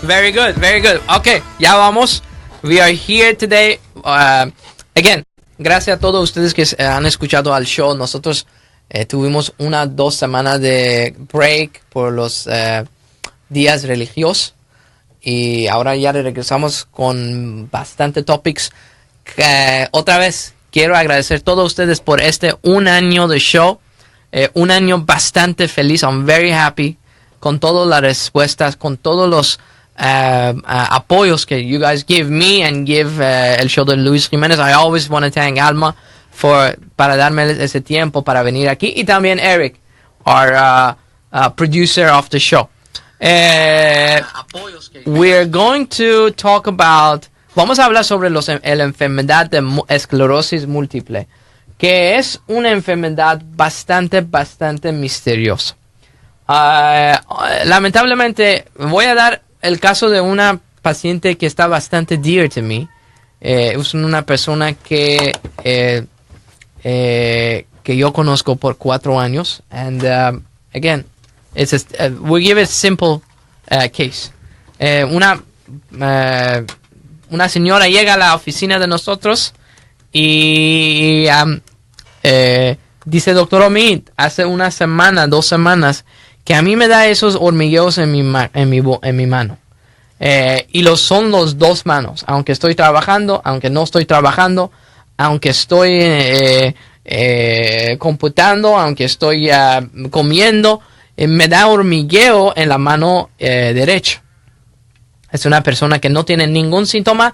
Very good, very good. Okay, ya vamos. We are here today. Again, gracias a todos ustedes que han escuchado al show. Nosotros tuvimos 2 semanas de break por los días religiosos. Y ahora ya regresamos con bastante topics. Otra vez, quiero agradecer a todos ustedes por un año de show. Un año bastante feliz. I'm very happy con todas las respuestas, con todos los apoyos que you guys give me and give el show de Luis Jimenez. I always want to thank Alma para darme ese tiempo para venir aquí. Y también Eric, our producer of the show. We're going to talk about... Vamos a hablar sobre la enfermedad de esclerosis múltiple, que es una enfermedad bastante misteriosa. Lamentablemente, voy a dar el caso de una paciente que está bastante dear to me. Es una persona que yo conozco por 4 años. And again, we give it a simple case. Una señora llega a la oficina de nosotros y dice, doctor Omid, hace 2 semanas, que a mí me da esos hormigueos en mi mano. Y son los 2 manos. Aunque estoy trabajando, aunque no estoy trabajando, aunque estoy computando, aunque estoy comiendo, me da hormigueo en la mano derecha. Es una persona que no tiene ningún síntoma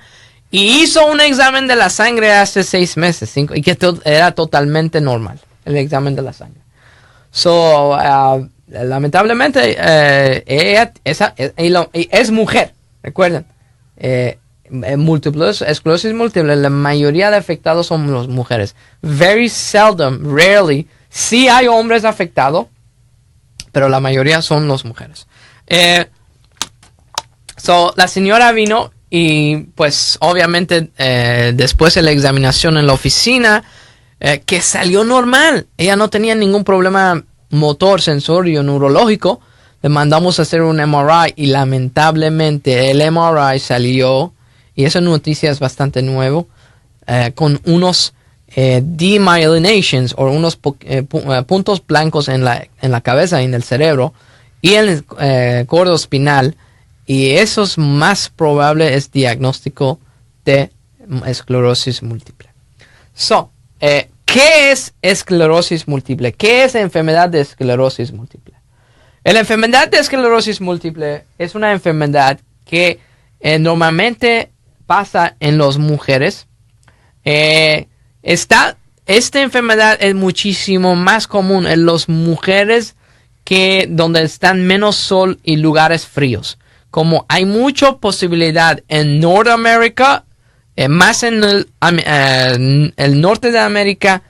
y hizo un examen de la sangre hace 6 meses y que era totalmente normal el examen de la sangre. Lamentablemente ella es mujer, recuerden. Esclerosis múltiple, la mayoría de afectados son las mujeres. Very seldom, rarely, sí hay hombres afectados, pero la mayoría son las mujeres. La señora vino y pues obviamente después de la examinación en la oficina, que salió normal. Ella no tenía ningún problema motor, sensorio, neurológico. Le mandamos a hacer un MRI y lamentablemente el MRI salió, y esa noticia es bastante nuevo, con unos demyelinations o unos puntos blancos en la cabeza y en el cerebro y en el cordo espinal. Y eso es más probable, es diagnóstico de esclerosis múltiple. ¿Qué es esclerosis múltiple? ¿Qué es la enfermedad de esclerosis múltiple? La enfermedad de esclerosis múltiple es una enfermedad que normalmente pasa en las mujeres. Esta enfermedad es muchísimo más común en las mujeres donde están menos sol y lugares fríos. Como hay mucha posibilidad en Norteamérica, más en el norte de América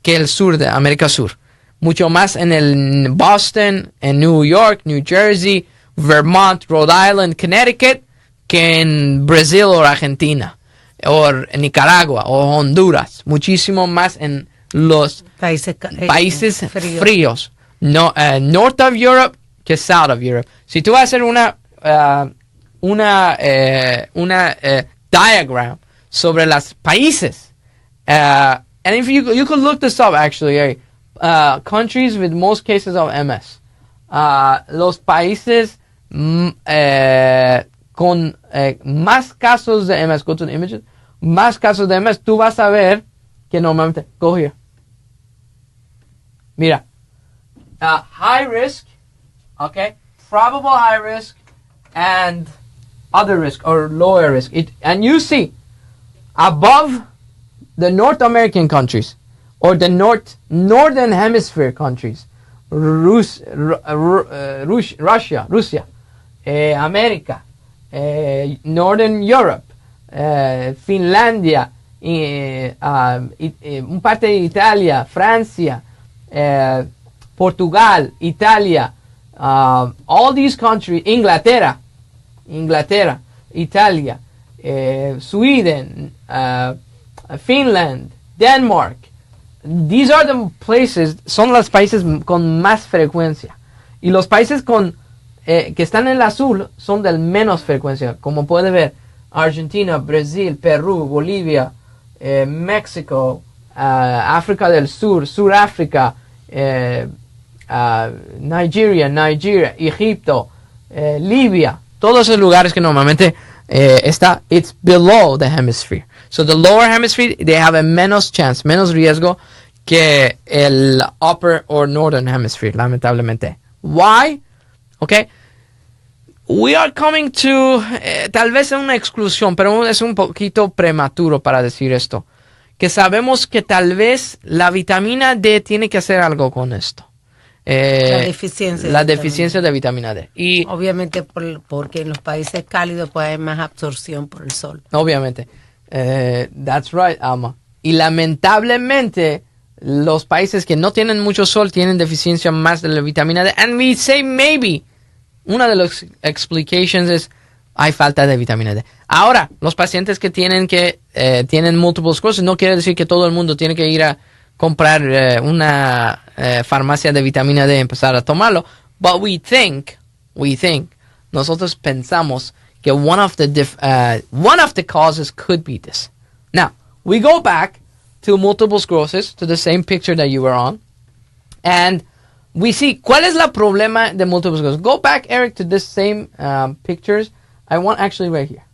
que el sur de América Sur. Mucho más en el Boston, en New York, New Jersey, Vermont, Rhode Island, Connecticut, que en Brasil o Argentina, o en Nicaragua o Honduras. Muchísimo más en los países fríos. No, North of Europe que South of Europe. Si tú vas a hacer una diagram sobre los países, and if you could look this up actually, countries with most cases of MS, los países con más casos de MS, go to the images, más casos de MS, tú vas a ver que normalmente, go here, mira, high risk, okay, probable high risk, and other risk or lower risk. And you see above the North American countries or the northern hemisphere countries, Russia, America, Northern Europe, Finlandia, un parte de Italia, Francia, Portugal, Italia, all these countries, Inglaterra, Italia, Sweden, Finland, Denmark. These are the places, son los países con más frecuencia. Y los países con que están en el azul son de menos frecuencia. Como puede ver, Argentina, Brasil, Perú, Bolivia, México, África del Sur, Suráfrica, Nigeria, Egipto, Libia. Todos esos lugares que normalmente it's below the hemisphere. So the lower hemisphere, they have a menos chance, menos riesgo que el upper or northern hemisphere, lamentablemente. Why? Okay. We are coming to, tal vez una exclusión, pero es un poquito prematuro para decir esto. Que sabemos que tal vez la vitamina D tiene que hacer algo con esto. La deficiencia de vitamina D. Y obviamente porque en los países cálidos pues hay más absorción por el sol. Obviamente. That's right, Alma. Y lamentablemente los países que no tienen mucho sol tienen deficiencia más de la vitamina D. And we say maybe. Una de las explications es hay falta de vitamina D. Ahora, los pacientes que tienen multiple sclerosis no quiere decir que todo el mundo tiene que ir a comprar una farmacia de vitamina D y empezar a tomarlo. But we think, nosotros pensamos que one of the causes could be this. Now, we go back to multiple sclerosis, to the same picture that you were on, and we see, ¿cuál es el problema de multiple sclerosis? Go back, Eric, to this same pictures. I want actually right here.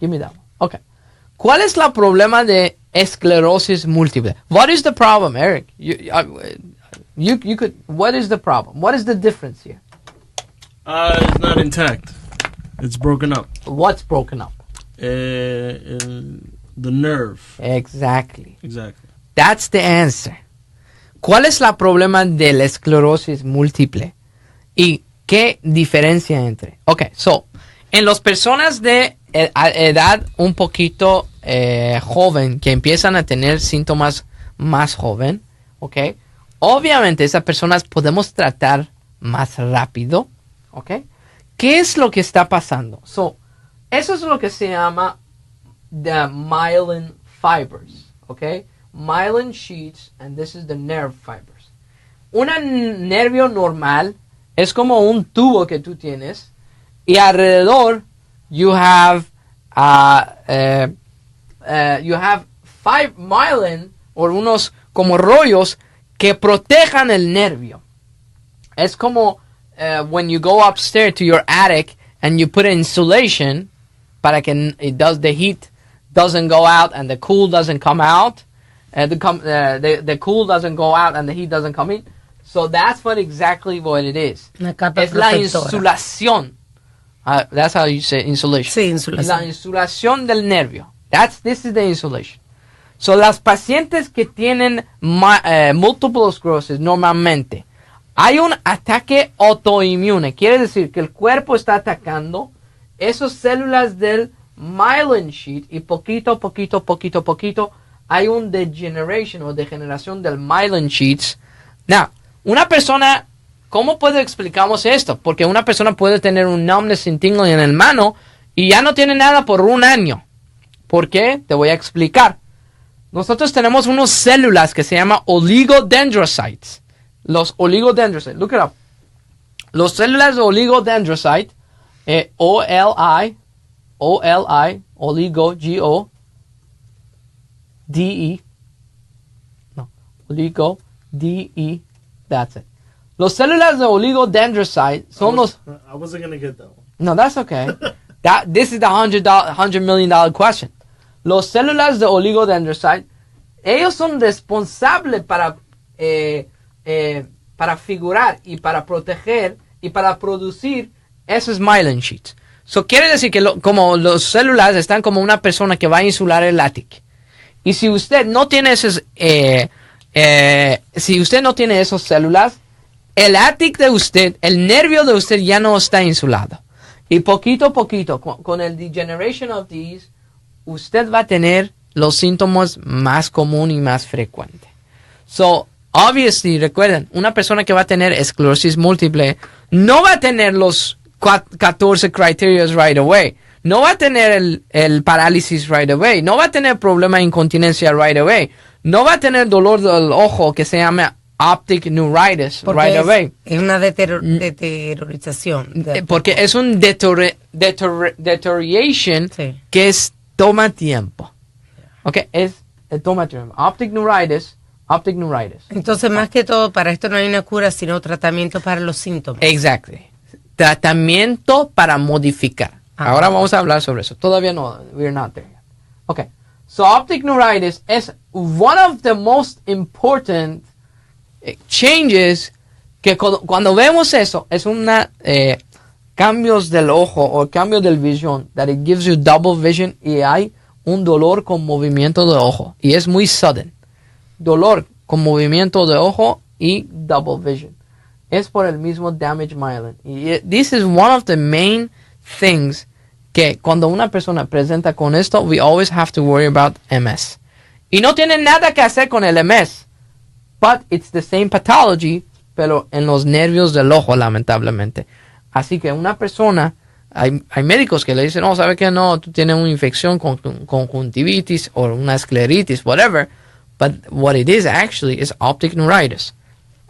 Give me that one. Okay. ¿Cuál es el problema de esclerosis múltiple? What is the problem, Eric? You could. What is the problem? What is the difference here? It's not intact. It's broken up. What's broken up? The nerve. Exactly. Exactly. That's the answer. ¿Cuál es el problema de la esclerosis múltiple? ¿Y qué diferencia entre? Ok, so, en las personas de edad un poquito joven, que empiezan a tener síntomas más joven, ok, obviamente esas personas podemos tratar más rápido, ok. ¿Qué es lo que está pasando? So, eso es lo que se llama the myelin fibers, ok. Myelin sheets, and this is the nerve fibers. Un nervio normal es como un tubo que tú tienes y alrededor you have five myelin o unos como rollos que protejan el nervio. Es como when you go upstairs to your attic and you put insulation para que the heat doesn't go out and the cool doesn't come out. The cool doesn't go out and the heat doesn't come in. So that's exactly what it is. Es la insulación. That's how you say insulation. Sí, insulación. La insulación del nervio. This is the insulation. So las pacientes que tienen multiple sclerosis normalmente hay un ataque autoinmune. Quiere decir que el cuerpo está atacando esas células del myelin sheet y poquito hay un degeneración del myelin sheets. Now, una persona, ¿cómo puede explicamos esto? Porque una persona puede tener un numbness and tingling en el mano y ya no tiene nada por un año. ¿Por qué? Te voy a explicar. Nosotros tenemos unas células que se llaman oligodendrocytes. Los oligodendrocytes, look it up. Los células de oligodendrocyte, O-L-I, oligo, G-O, D-E, no, oligo, D-E, that's it. Los células de oligodendrocyte son los... I wasn't going to get that one. No, that's okay. This is the $100 million question. Los células de oligodendrocyte, ellos son responsables para figurar y para proteger y para producir esos myelin sheets. So quiere decir que como las células están como una persona que va a insular el ático. Y si usted no tiene esas células, el ático de usted, el nervio de usted ya no está insulado. Y poquito a poquito, con el degeneration of these, usted va a tener los síntomas más comunes y más frecuentes. So, obviously, recuerden, una persona que va a tener esclerosis múltiple no va a tener los 14 criterios right away. No va a tener el parálisis right away. No va a tener problema de incontinencia right away. No va a tener dolor del ojo que se llama optic neuritis Porque right away. es una deteriorización. Porque es un deterioration Sí. que toma tiempo. Ok, toma tiempo. Optic neuritis. Entonces, más que todo, para esto no hay una cura, sino tratamiento para los síntomas. Exactly. Tratamiento para modificar. Ahora vamos a hablar sobre eso. Todavía no, we're not there yet. Okay. So optic neuritis is one of the most important changes que cuando vemos eso, es una cambios del ojo o cambios del visión, that it gives you double vision y hay un dolor con movimiento de ojo y es muy sudden. Dolor con movimiento de ojo y double vision. Es por el mismo damage myelin. Y this is one of the main things que cuando una persona presenta con esto, we always have to worry about MS. Y no tiene nada que hacer con el MS, but it's the same pathology, pero en los nervios del ojo, lamentablemente. Así que una persona, hay médicos que le dicen, no, ¿sabe qué? No, tú tienes una infección con conjuntivitis o una escleritis, whatever. But what it is actually is optic neuritis.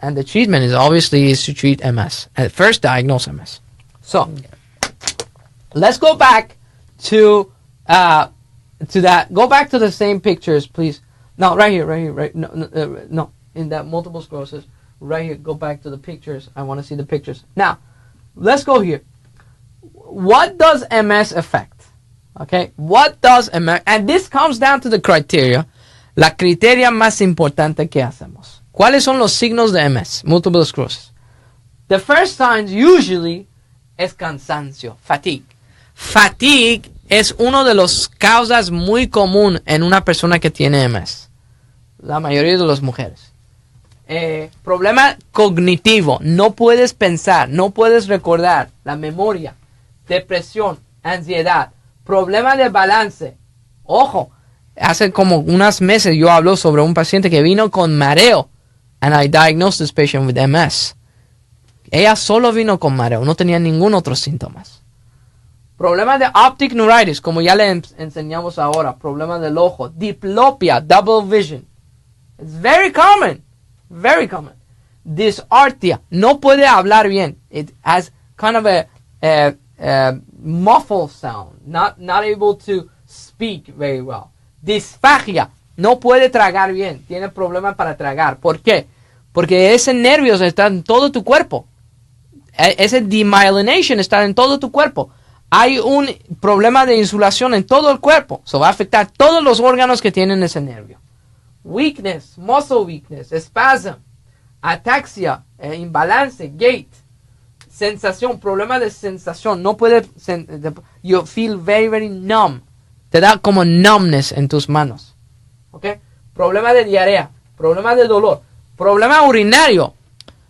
And the treatment is obviously to treat MS. At first diagnose MS. So, let's go back to that. Go back to the same pictures, please. No, right here. No, in that multiple sclerosis. Right here, go back to the pictures. I want to see the pictures. Now, let's go here. What does MS affect? Okay, what does MS... And this comes down to the criteria. La criteria más importante que hacemos. ¿Cuáles son los signos de MS? Multiple sclerosis. The first signs usually es cansancio, fatigue. Fatigue es uno de las causas muy común en una persona que tiene MS. La mayoría de las mujeres. Problema cognitivo. No puedes pensar, no puedes recordar. La memoria, depresión, ansiedad. Problema de balance. Ojo. Hace como unos meses yo hablo sobre un paciente que vino con mareo. And I diagnosed this patient with MS. Ella solo vino con mareo. No tenía ningún otro síntomas. Problema de optic neuritis. Como ya le enseñamos ahora. Problema del ojo. Diplopia. Double vision. It's very common. Very common. Dysarthria. No puede hablar bien. It has kind of a muffled sound. Not able to speak very well. Disfagia, no puede tragar bien, tiene problemas para tragar. ¿Por qué? Porque ese nervios está en todo tu cuerpo. Ese demyelination está en todo tu cuerpo. Hay un problema de insulación en todo el cuerpo. Eso va a afectar todos los órganos que tienen ese nervio. Weakness, muscle weakness, spasm, ataxia, imbalance, gait, sensación, problema de sensación. No puede, you feel very, very numb. Te da como numbness en tus manos. ¿Ok? Problema de diarrea. Problema de dolor. Problema urinario.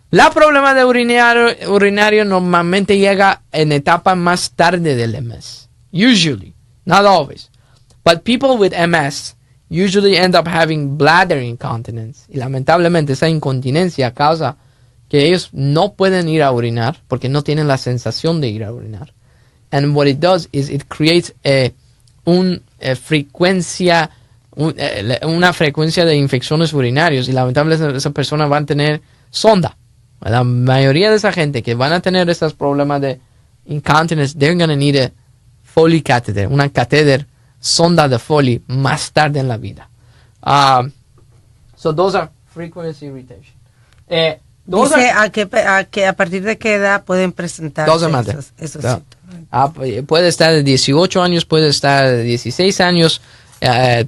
La problema de urinario normalmente llega en etapa más tarde del MS. Usually. Not always. But people with MS usually end up having bladder incontinence. Y lamentablemente esa incontinencia causa que ellos no pueden ir a orinar porque no tienen la sensación de ir a orinar. And what it does is it creates una frecuencia de infecciones urinarias y lamentablemente esa persona va a tener sonda. La mayoría de esa gente que van a tener esos problemas de incontinence, they're going to need a Foley catheter, una catéter sonda de Foley más tarde en la vida. So those are frequency irritation. Dice a partir de qué edad pueden presentarse esos síntomas. Puede estar de 18 años, puede estar de 16 años,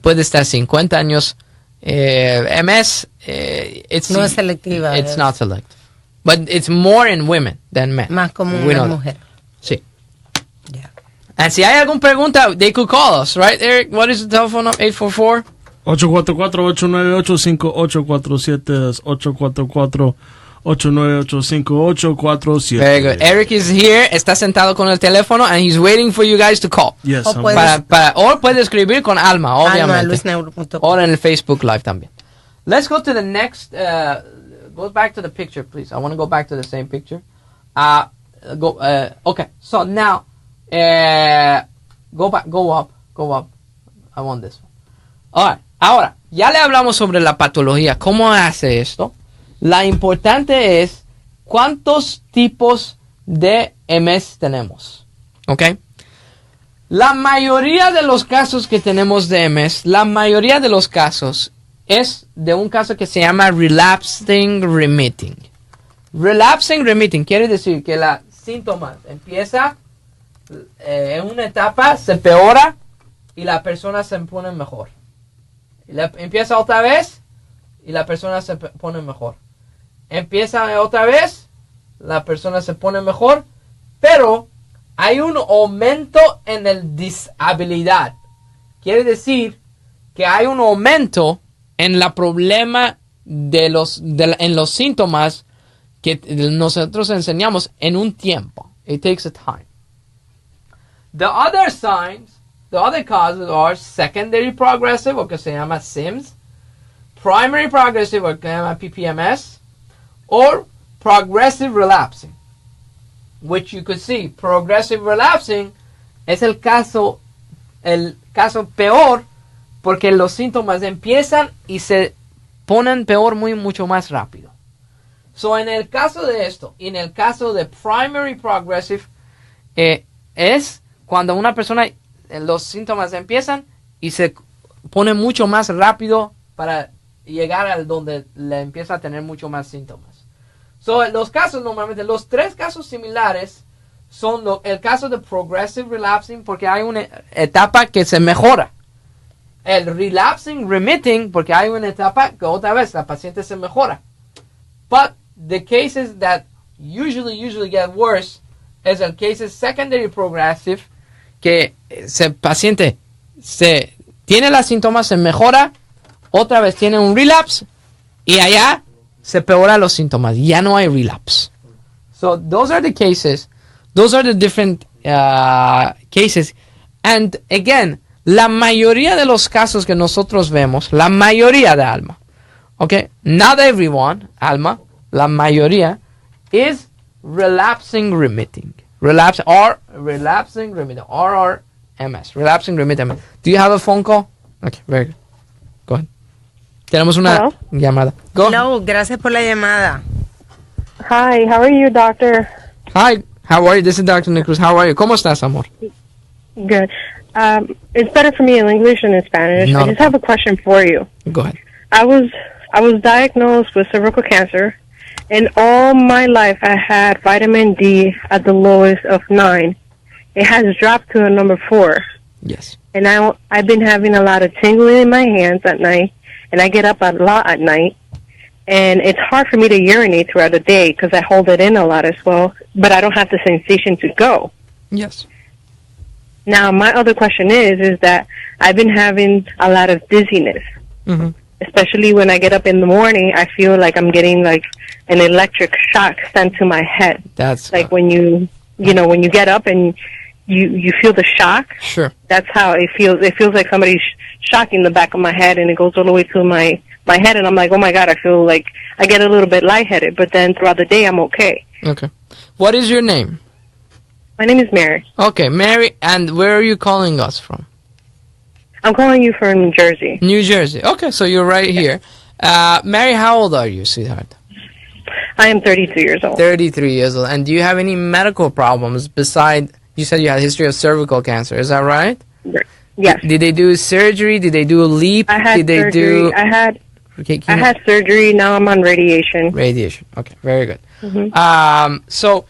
puede estar 50 años. MS, no es selectiva. It's not selective. But it's more in women than men. Más común en las mujeres. Sí. Yeah. And si hay alguna pregunta, they could call us, right, Eric? What is the telephone number? 844? 844-898-5847. 844-898-5847. Very good. Eric is here, está sentado con el teléfono, and he's waiting for you guys to call. Yes, o puede escribir con Alma, obviamente. O en el Facebook Live también. Let's go to the next. Go back to the picture, please. I want to go back to the same picture. Okay. So now, go up. I want this one. All right. Ahora, ya le hablamos sobre la patología. ¿Cómo hace esto? La importante es cuántos tipos de MS tenemos. ¿Ok? La mayoría de los casos que tenemos de MS, la mayoría de los casos es de un caso que se llama relapsing remitting. Relapsing remitting quiere decir que la síntoma empieza en una etapa, se peora y la persona se pone mejor. Empieza otra vez y la persona se pone mejor. Empieza otra vez, la persona se pone mejor, pero hay un aumento en la disabilidad. Quiere decir que hay un aumento en la problema en los síntomas que nosotros enseñamos en un tiempo. It takes a time. The other signs, the other causes are secondary progressive, o que se llama SIMS, primary progressive, o que se llama PPMS, or progressive relapsing, which you could see. Progressive relapsing es el caso peor porque los síntomas empiezan y se ponen peor mucho más rápido. So, en el caso de esto, en el caso de primary progressive, es cuando una persona, los síntomas empiezan y se pone mucho más rápido para llegar al donde le empieza a tener mucho más síntomas. So, los casos normalmente, los tres casos similares son el caso de progressive relapsing porque hay una etapa que se mejora. El relapsing remitting porque hay una etapa que otra vez la paciente se mejora. But the cases that usually get worse es el cases secondary progressive que paciente tiene los síntomas, se mejora, otra vez tiene un relapse y allá se peoran los síntomas. Ya no hay relapse. So those are the cases. Those are the different cases. And again, la mayoría de los casos que nosotros vemos, la mayoría de Alma, okay, not everyone, Alma, la mayoría is relapsing remitting. Relapsing remitting. RRMS. Relapsing remitting. Do you have a phone call? Okay, very good. Go ahead. Tenemos una llamada. Go. Hello, gracias por la llamada. Hi, how are you, doctor? Hi, how are you? This is Dr. Nicholas. How are you? ¿Cómo estás, amor? Good. It's better for me in English than in Spanish. I just have a question for you. Go ahead. I was diagnosed with cervical cancer, and all my life I had vitamin D at the lowest of 9. It has dropped to a number 4. Yes. And I've been having a lot of tingling in my hands at night, and I get up a lot at night. And it's hard for me to urinate throughout the day because I hold it in a lot as well, but I don't have the sensation to go. Yes. Now, my other question is that I've been having a lot of dizziness. Mm-hmm. Especially when I get up in the morning, I feel like I'm getting like an electric shock sent to my head. That's like when you get up and you feel the shock. Sure. That's how it feels. It feels like somebody's shocking the back of my head, and it goes all the way to my head, and I'm like, oh my God, I feel like I get a little bit lightheaded, but then throughout the day, I'm okay. Okay. What is your name? My name is Mary. Okay, Mary, and where are you calling us from? I'm calling you from New Jersey. New Jersey. Okay, so you're right here. Mary, how old are you, sweetheart? I am 33 years old. 33 years old. And do you have any medical problems beside, you said you had a history of cervical cancer, is that right? Yes. Did they do surgery? Did they do a leap? I had surgery. I had surgery. Now I'm on radiation. Radiation. Okay, very good. Mm-hmm. So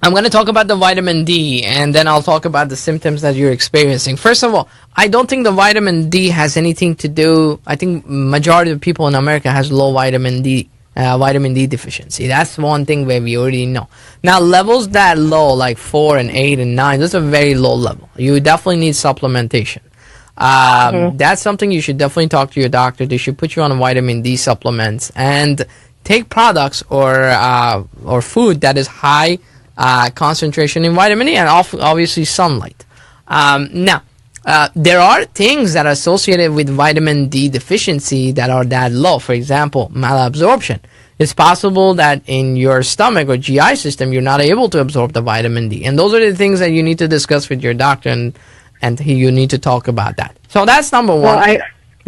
I'm going to talk about the vitamin D, and then I'll talk about the symptoms that you're experiencing. First of all, I don't think the vitamin D has anything to do. I think majority of people in America has low vitamin D deficiency. That's one thing where we already know. Now, levels that low, like 4 and 8 and 9, those are very low level. You definitely need supplementation. That's something you should definitely talk to your doctor. They should put you on vitamin D supplements and take products or food that is high concentration in vitamin D and obviously sunlight. Now, there are things that are associated with vitamin D deficiency that are that low. For example, malabsorption. It's possible that in your stomach or GI system, you're not able to absorb the vitamin D. And those are the things that you need to discuss with your doctor, and you need to talk about that. So that's number one. Well,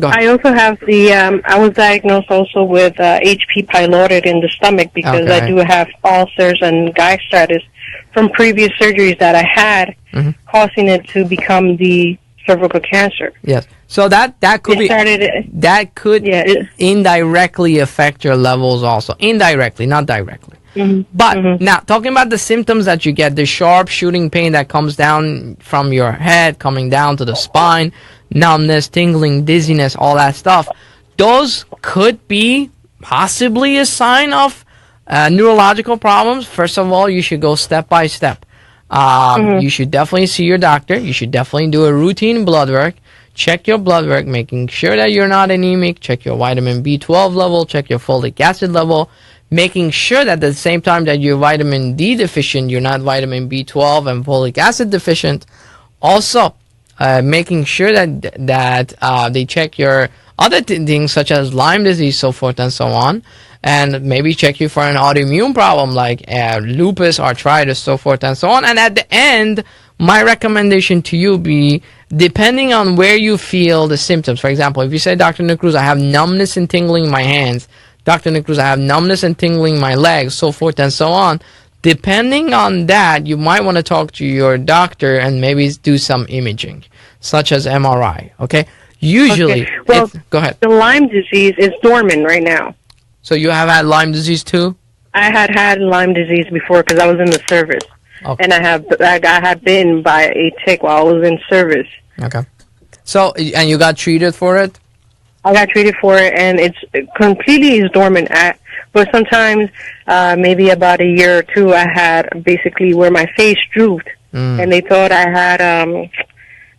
I also have I was diagnosed also with HP pylori in the stomach because I do have ulcers and gastritis from previous surgeries that I had, causing it to become the cervical cancer. Yes. So that could indirectly affect your levels also. Indirectly, not directly. But now, talking about the symptoms that you get, the sharp shooting pain that comes down from your head, coming down to the spine, numbness, tingling, dizziness, all that stuff, those could be possibly a sign of neurological problems. First of all, you should go step by step. You should definitely see your doctor. You should definitely do a routine blood work. Check your blood work, making sure that you're not anemic. Check your vitamin B12 level. Check your folic acid level. Making sure that at the same time that you're vitamin D deficient, you're not vitamin B12 and folic acid deficient. Also, making sure that they check your other things such as Lyme disease, so forth and so on. And maybe check you for an autoimmune problem like lupus, arthritis, so forth and so on. And at the end, my recommendation to you be, depending on where you feel the symptoms. For example, if you say, Dr. Necruz, I have numbness and tingling in my hands. Dr. Necruz, I have numbness and tingling in my legs, so forth and so on. Depending on that, you might want to talk to your doctor and maybe do some imaging, such as MRI, okay? Usually, well, go ahead. The Lyme disease is dormant right now. So you have had Lyme disease too? I had Lyme disease before because I was in the service. Okay. And I had bitten by a tick while I was in service. Okay. So, and you got treated for it? I got treated for it, and it's completely dormant. But sometimes, maybe about a year or two, I had basically where my face drooped, and they thought I had,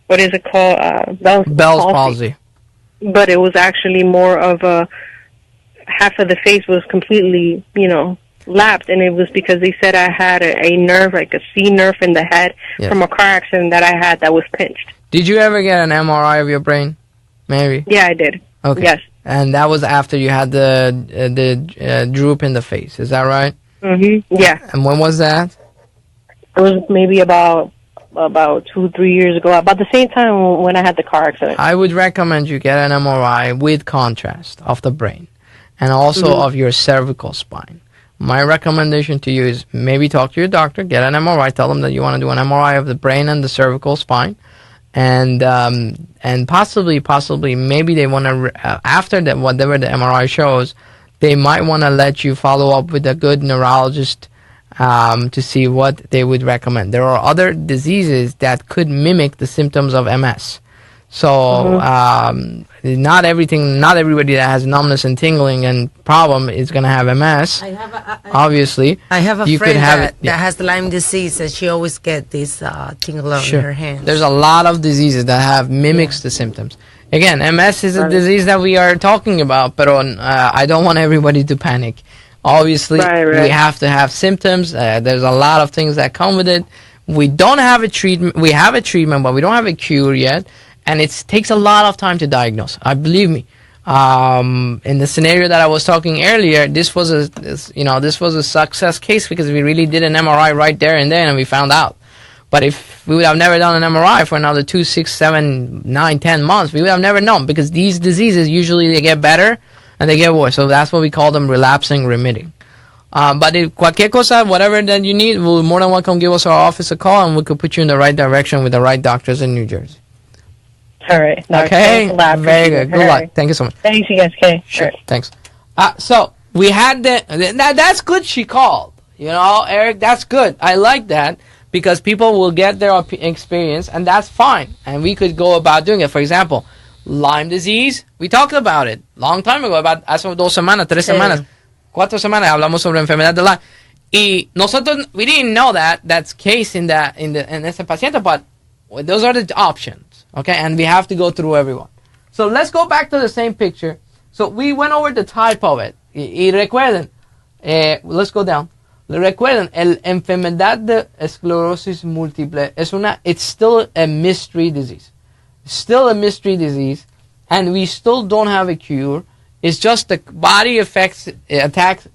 what is it called? Bell's palsy. But it was actually more of half of the face was completely, lapsed, and it was because they said I had a nerve, like a C nerve in the head from a car accident that I had that was pinched. Did you ever get an MRI of your brain, Mary? Yeah, I did. Okay. Yes. And that was after you had the droop in the face. Is that right? Yeah. And when was that? It was maybe about 2-3 years ago, about the same time when I had the car accident. I would recommend you get an MRI with contrast of the brain and also of your cervical spine. My recommendation to you is maybe talk to your doctor, get an MRI, tell them that you want to do an MRI of the brain and the cervical spine. And possibly maybe they want to after that, whatever the MRI shows, they might want to let you follow up with a good neurologist to see what they would recommend. There are other diseases that could mimic the symptoms of MS. So not everybody that has numbness and tingling and problem is going to have MS. Obviously, I have a friend that has Lyme disease, and she always get this tingle on her hands. There's a lot of diseases that have mimics the symptoms. Again, MS is a disease that we are talking about, but I don't want everybody to panic. Obviously, we have to have symptoms. There's a lot of things that come with it. We don't have a treatment. We have a treatment, but we don't have a cure yet. And it takes a lot of time to diagnose. Believe me. In the scenario that I was talking earlier, this was a success case because we really did an MRI right there and then, and we found out. But if we would have never done an MRI for another 2, 6, 7, 9, 10 months, we would have never known, because these diseases usually they get better and they get worse. So that's what we call them, relapsing, remitting. But if cualquier cosa, whatever that you need, we'll more than welcome give us our office a call, and we could put you in the right direction with the right doctors in New Jersey. All right. Okay. Very good. Good luck. Thank you so much. Thanks, you guys. Okay. Sure. Right. Thanks. So we had that's good. She called. Eric, that's good. I like that, because people will get their experience, and that's fine. And we could go about doing it. For example, Lyme disease. We talked about it long time ago. About hace 2 semanas, 3 semanas, 4 semanas hablamos sobre enfermedad de Lyme. Y nosotros, we didn't know that's case in ese paciente, but those are the options. Okay, and we have to go through everyone. So let's go back to the same picture. So we went over the type of it. Y recuerden, let's go down. Recuerden, enfermedad de esclerosis múltiple it's still a mystery disease. Still a mystery disease, and we still don't have a cure. It's just the body attacks,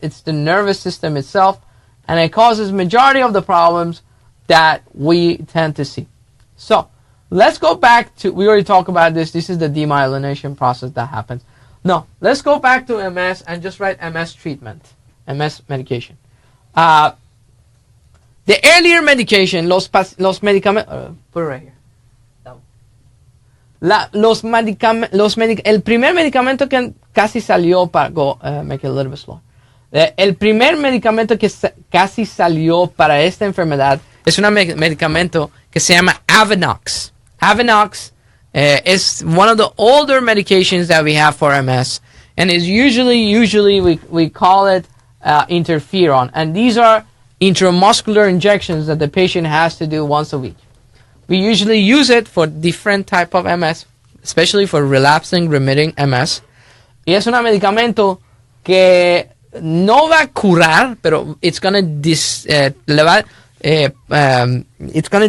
it's the nervous system itself, and it causes majority of the problems that we tend to see. So, let's go back to, we already talked about this. This is the demyelination process that happens. No, let's go back to MS and just write MS treatment, MS medication. The earlier medication, los medicamentos, put it right here. El primer medicamento que casi salió para, make it a little bit slow. El primer medicamento que casi salió para esta enfermedad es un medicamento que se llama Avenox. Avenox is one of the older medications that we have for MS, and is usually we call it interferon, and these are intramuscular injections that the patient has to do once a week. We usually use it for different type of MS, especially for relapsing remitting MS. Y es un medicamento que no va a curar, pero it's going to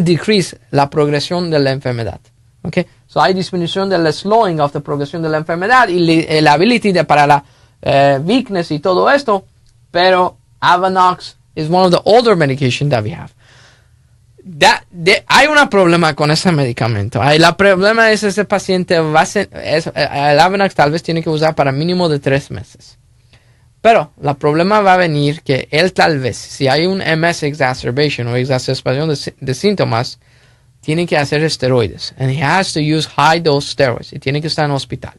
decrease la progresión de la enfermedad. Okay? So hay disminución del slowing of the progresión de la enfermedad y la ability para la weakness y todo esto, pero Avenox is one of the older medications that we have. Hay un problema con ese medicamento. El problema es ese paciente el Avenox tal vez tiene que usar para mínimo de 3 meses. Pero el problema va a venir que él tal vez, si hay un MS exacerbation o exacerbación de síntomas, tiene que hacer esteroides. And he has to use high dose steroids. Y tiene que estar en hospital.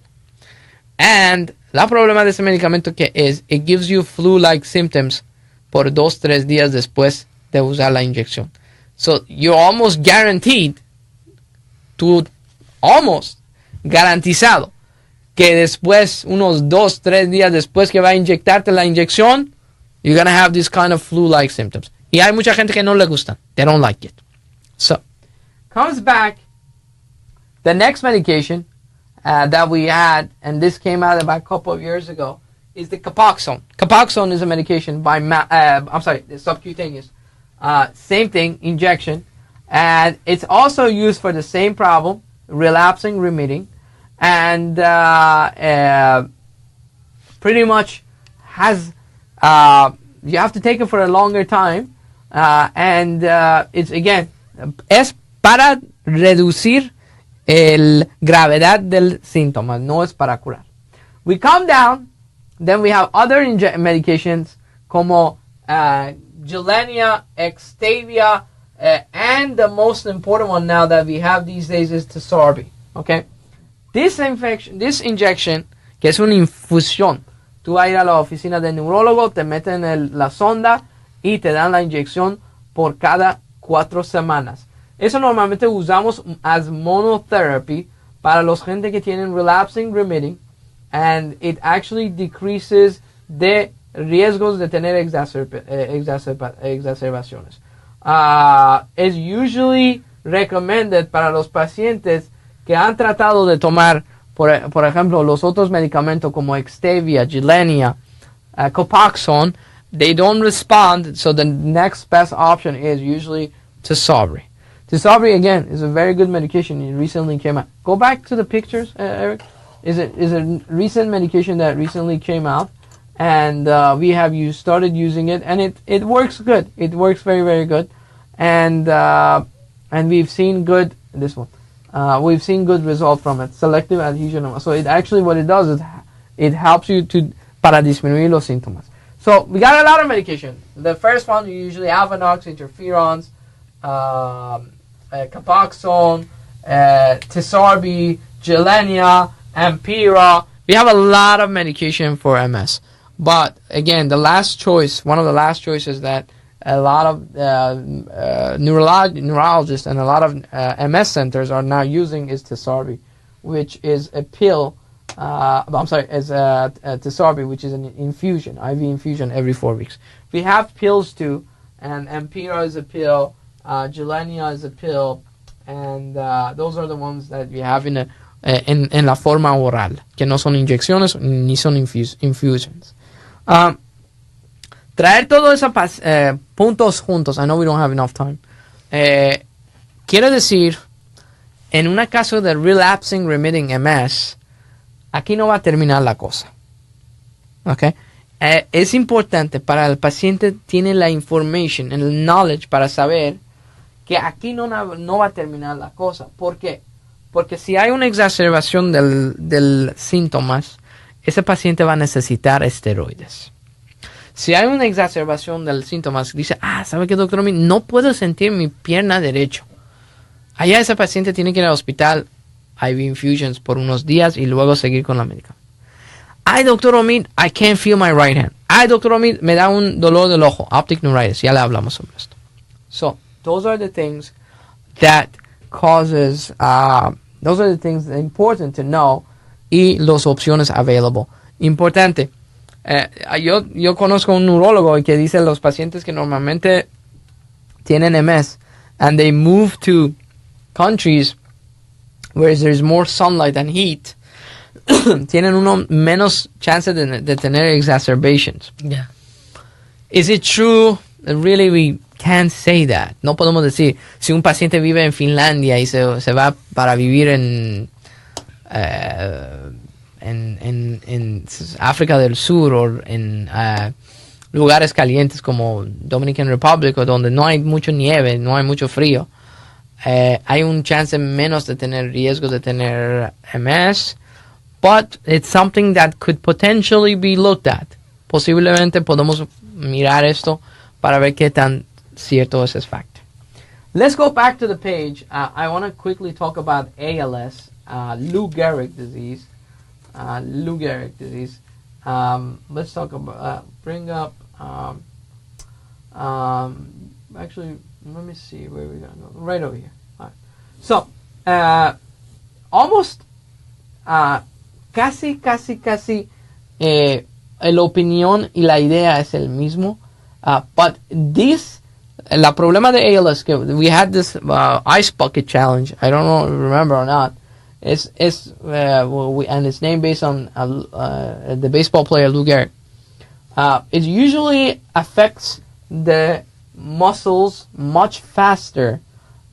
And el problema de ese medicamento que es, it gives you flu-like symptoms por 2-3 días después de usar la inyección. So you're almost guaranteed, garantizado, que después, unos 2-3 días después que va a inyectarte la inyección, you're going to have this kind of flu-like symptoms. Y hay mucha gente que no le gustan. They don't like it. So, comes back, the next medication that we had, and this came out about a couple of years ago, is the Capoxone. Capoxone is a medication by, subcutaneous. Same thing, injection. And it's also used for the same problem, relapsing, remitting. And pretty much has, you have to take it for a longer time. And it's, again, es para reducir el gravedad del síntoma, no es para curar. We come down, then we have other medications como Gilenya, Extavia, and the most important one now that we have these days is Tesarbi. Okay, this injection, que es una infusión, tú vas a ir a la oficina del neurólogo, te meten la sonda y te dan la inyección por cada 4 semanas. Eso normalmente usamos as monotherapy para los gente que tienen relapsing remitting, and it actually decreases the riesgos de tener exacerbaciones. Es usually recommended para los pacientes que han tratado de tomar, por ejemplo, los otros medicamentos como Extavia, Gilenya, Capoxone. They don't respond, so the next best option is usually Tesarbi. Tesarbi, again, is a very good medication. It recently came out. Go back to the pictures, Eric. Is a recent medication that recently came out, and we have started using it, and it works good. It works very, very good, and we've seen good we've seen good result from it. Selective adhesion. So it actually what it does is it helps you para disminuir los síntomas. So we got a lot of medication. The first one usually Avenox, interferons, Capoxone, Tesarbi, Gilenya, Ampera. We have a lot of medication for MS. But again, one of the last choices that a lot of neurologists and a lot of MS centers are now using is Tesarbi, which is a pill. Tesarbi, which is an infusion, IV infusion every 4 weeks. We have pills too, and Ampera is a pill, Gilenya is a pill, and those are the ones that we have en la forma oral, que no son inyecciones ni son infusions. Traer todos esos puntos juntos, I know we don't have enough time, quiere decir, en un caso de relapsing remitting MS, aquí no va a terminar la cosa. Okay? Es importante para el paciente tiene la information, el knowledge para saber que aquí no va a terminar la cosa. ¿Por qué? Porque si hay una exacerbación del síntomas, ese paciente va a necesitar esteroides. Si hay una exacerbación del síntomas, dice, ¿sabe qué, doctor? No puedo sentir mi pierna derecho. Allá ese paciente tiene que ir al hospital, IV infusions por unos días y luego seguir con la medicación. Ay, doctor Omid, I can't feel my right hand. Ay, doctor Omid, me da un dolor del ojo, optic neuritis. Ya le hablamos sobre esto. So, those are the things that causes, those are the things that are important to know y las opciones available. Importante. Yo conozco un neurólogo que dice los pacientes que normalmente tienen MS and they move to countries where there's more sunlight and heat, tienen menos chance de tener exacerbations. Yeah. Is it true? Really, we can't say that. No podemos decir, si un paciente vive en Finlandia y se va para vivir en África del Sur o en lugares calientes como Dominican Republic, o donde no hay mucha nieve, no hay mucho frío, hay un chance menos de tener riesgo de tener MS, but it's something that could potentially be looked at. Posiblemente podemos mirar esto para ver qué tan cierto es ese factor. Let's go back to the page. I want to quickly talk about ALS, Lou Gehrig disease. Let's talk about, bring up, actually, let me see where we're going to go. Right over here. All right. So, almost, casi, la opinión y la idea es el mismo. But la problema de ALS, que we had this ice bucket challenge, I don't know, remember or not, and it's named based on the baseball player Lou Gehrig. It usually affects the muscles much faster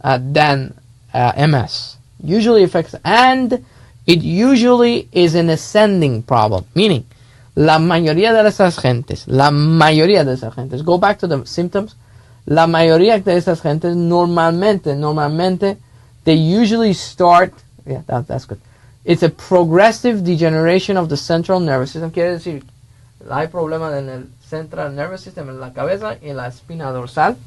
than MS. Usually affects, and it usually is an ascending problem, meaning la mayoría de esas gentes, go back to the symptoms, la mayoría de esas gentes normalmente, they usually start, yeah, that's good. It's a progressive degeneration of the central nervous system. Quiere decir, hay problemas en el central nervous system, en la cabeza y en la espina dorsal.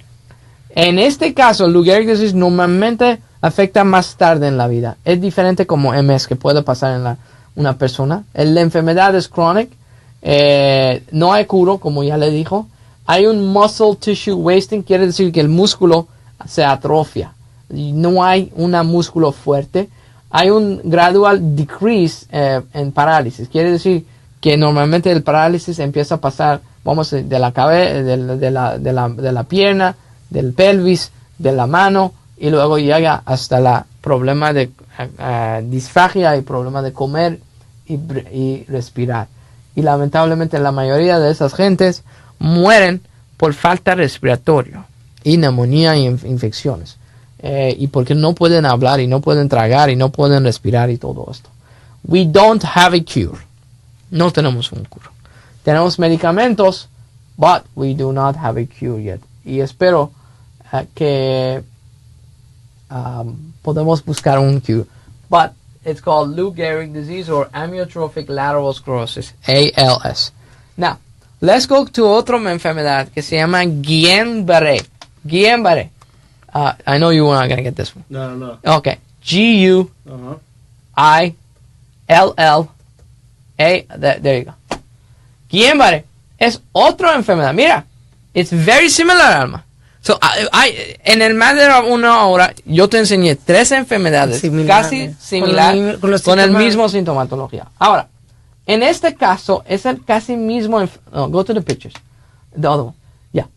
En este caso, Lou Gehrig disease normalmente afecta más tarde en la vida. Es diferente como MS, que puede pasar en una persona. La enfermedad es chronic. No hay cura, como ya le dijo. Hay un muscle tissue wasting, quiere decir que el músculo se atrofia. No hay un músculo fuerte. Hay un gradual decrease en parálisis. Quiere decir que normalmente el parálisis empieza a pasar, de la cabeza, de la pierna, del pelvis, de la mano, y luego llega hasta el problema de disfagia y problema de comer y respirar. Y lamentablemente la mayoría de esas gentes mueren por falta respiratoria y neumonía y infecciones. Y porque no pueden hablar y no pueden tragar y no pueden respirar y todo esto. We don't have a cure. No tenemos un cura. Tenemos medicamentos, but we do not have a cure yet. Y espero que podemos buscar un cure. But it's called Lou Gehrig disease or amyotrophic lateral sclerosis, ALS. Now, let's go to otra enfermedad que se llama Guillain-Barré. Guillain-Barré. I know you were not going to get this one. No. Okay. G-U-I-L-L-A. There you go. Guillain-Barré es otra enfermedad. Mira, it's very similar, Alma. So, en el más de una hora, yo te enseñé 3 enfermedades casi similares con el mismo sintomatología. Ahora, en este caso, es el casi mismo. Go to the pictures. The other one. Yeah.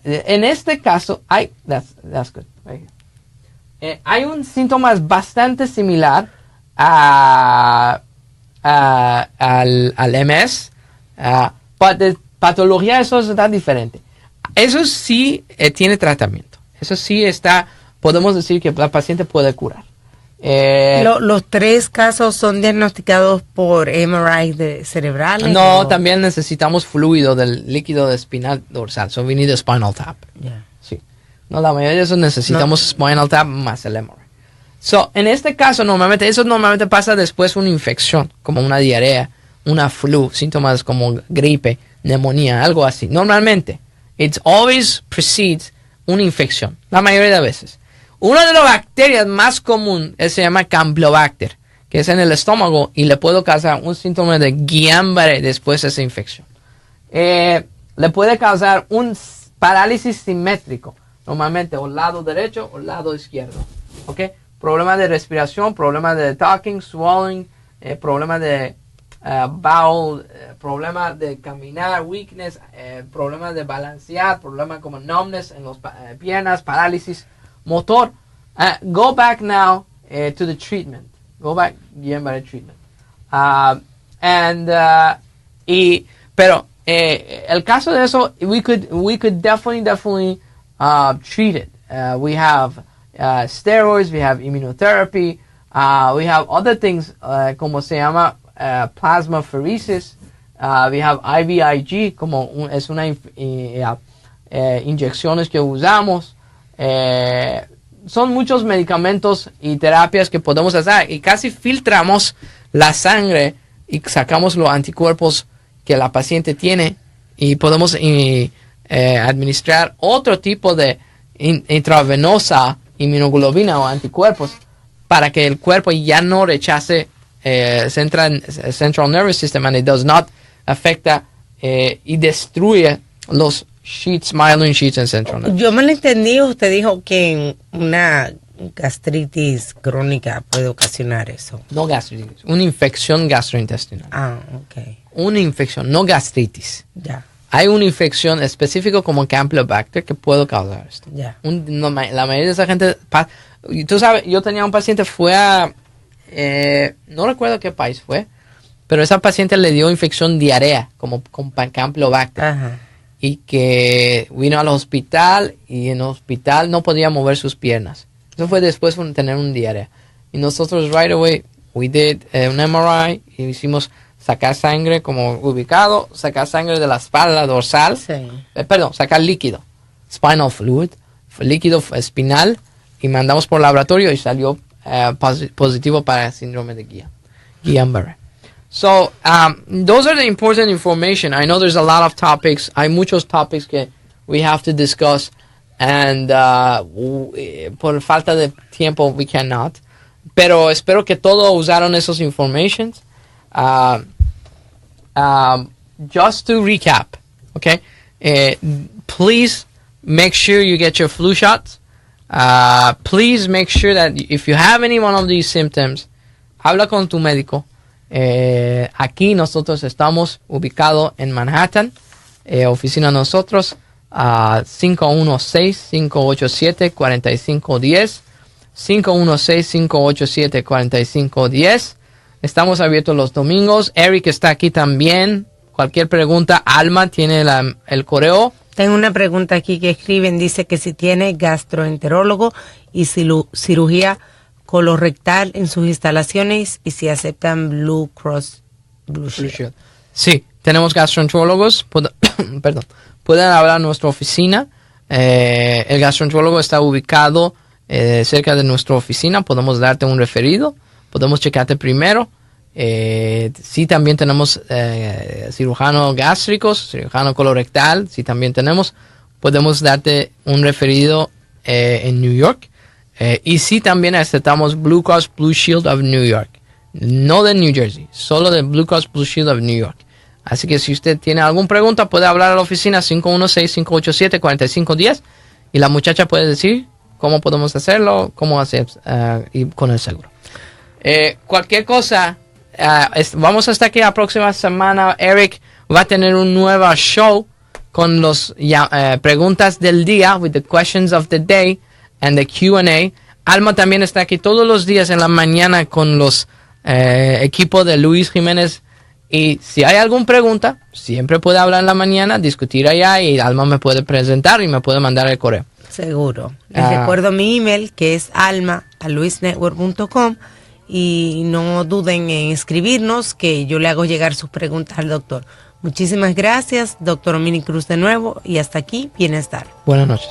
En este caso, that's good. Right here. Hay un síntoma bastante similar al MS, pero de patología eso está diferente. Eso sí tiene tratamiento. Eso sí podemos decir que la paciente puede curar. ¿Los 3 casos son diagnosticados por MRI cerebrales? No, también necesitamos fluido del líquido de espinal dorsal. So we need a spinal tap. Yeah. Sí. No, la mayoría de esos necesitamos Spinal Tap más el MRI. So, en este caso, eso normalmente pasa después de una infección, como una diarrea, una flu, síntomas como gripe, neumonía, algo así. Normalmente, it always precedes una infección, la mayoría de veces. Una de las bacterias más comunes se llama Campylobacter, que es en el estómago y le puede causar un síntoma de Guillain-Barré después de esa infección. Le puede causar un parálisis simétrico, normalmente o lado derecho o lado izquierdo. ¿Ok? Problemas de respiración, problemas de talking, swallowing, problemas de bowel, problemas de caminar, weakness, problemas de balancear, problemas como numbness en las piernas, parálisis motor. Go back now to the treatment. Go back, Guillain-Barré treatment. Pero el caso de eso, we could definitely treat it. We have steroids, we have immunotherapy, we have other things como se llama plasmapheresis, we have IVIG, es una inyecciones que usamos. Son muchos medicamentos y terapias que podemos hacer y casi filtramos la sangre y sacamos los anticuerpos que la paciente tiene y podemos administrar otro tipo de intravenosa inmunoglobina o anticuerpos para que el cuerpo ya no rechace central nervous system and it does not afecta y destruye los myelin sheets en central nervous. Yo me lo entendí, usted dijo que una gastritis crónica puede ocasionar eso. No gastritis, una infección gastrointestinal. Ok. Una infección, no gastritis. Ya. Hay una infección específica como Campylobacter que puede causar esto. Ya. La mayoría de esa gente... Tú sabes, yo tenía un paciente, fue a... no recuerdo qué país fue, pero esa paciente le dio infección diarrea, como con Campylobacter. Ajá. Y que vino al hospital y en el hospital no podía mover sus piernas. Eso fue después de tener un diarrea. Y nosotros right away, we did un MRI y hicimos sacar sangre como ubicado, sacar sangre de la espalda dorsal, sí. Sacar líquido, spinal fluid, líquido espinal y mandamos por laboratorio y salió positivo para síndrome de Guillain-Barré. So, those are the important information. I know there's a lot of topics. Hay muchos topics que we have to discuss and por falta de tiempo we cannot. Pero espero que todos usaron esos informations. Just to recap, okay? Please make sure you get your flu shots. Please make sure that if you have any one of these symptoms, habla con tu médico. Aquí nosotros estamos ubicados en Manhattan, oficina nosotros, 516-587-4510, 516-587-4510. Estamos abiertos los domingos. Eric está aquí también. Cualquier pregunta, Alma tiene el correo. Tengo una pregunta aquí que escriben. Dice que si tiene gastroenterólogo y cirugía colorectal en sus instalaciones y si aceptan Blue Cross Blue Shield. Sí, tenemos gastroenterólogos. Pueden hablar a nuestra oficina. El gastroenterólogo está ubicado cerca de nuestra oficina. Podemos darte un referido. Podemos checarte primero. Sí, también tenemos cirujanos gástricos, cirujano colorectal. Sí, también tenemos. Podemos darte un referido en New York. Y sí, también aceptamos Blue Cross Blue Shield of New York. No de New Jersey, solo de Blue Cross Blue Shield of New York. Así que si usted tiene alguna pregunta, puede hablar a la oficina 516-587-4510 y la muchacha puede decir cómo podemos hacerlo, cómo hacer y con el seguro. Cualquier cosa, vamos hasta aquí la próxima semana. Eric va a tener un nuevo show con las preguntas del día, with the questions of the day and the Q&A. Alma también está aquí todos los días en la mañana con los equipos de Luis Jimenez. Y si hay alguna pregunta, siempre puede hablar en la mañana, discutir allá y Alma me puede presentar y me puede mandar el correo. Seguro. Les recuerdo mi email que es alma@luisnetwork.com y no duden en escribirnos que yo le hago llegar sus preguntas al doctor. Muchísimas gracias, doctor Omid Cruz de nuevo y hasta aquí, Bienestar. Buenas noches.